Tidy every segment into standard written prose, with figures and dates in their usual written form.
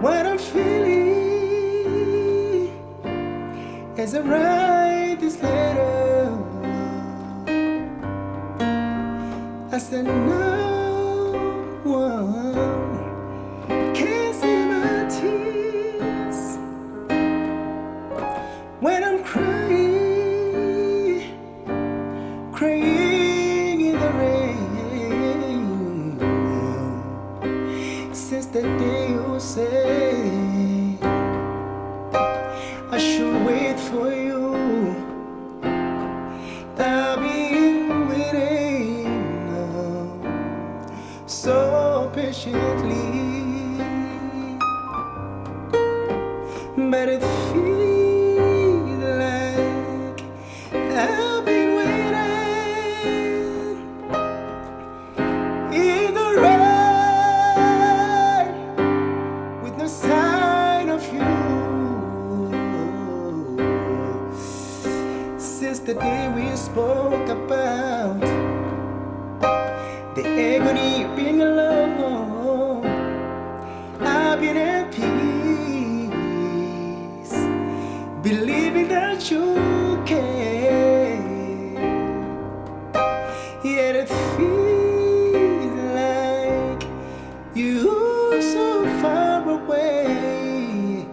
what I'm feeling as I write this letter. I said no one can see my tears when I'm crying, crying in the rain. Since the day you say I should wait for you, I've been waiting now so patiently, but it feels like I've been waiting in the rain with no sign of you. Since the day we spoke about the agony of being alone, I've been at peace, believing that you care. Yet it feels like you're so far away,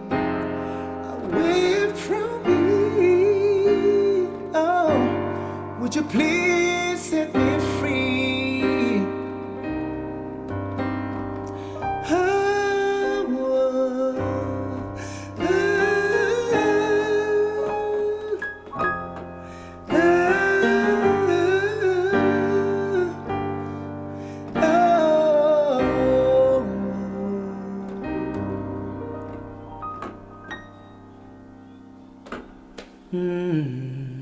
away from me. Oh, would you please set me free? Oh, oh, oh, oh.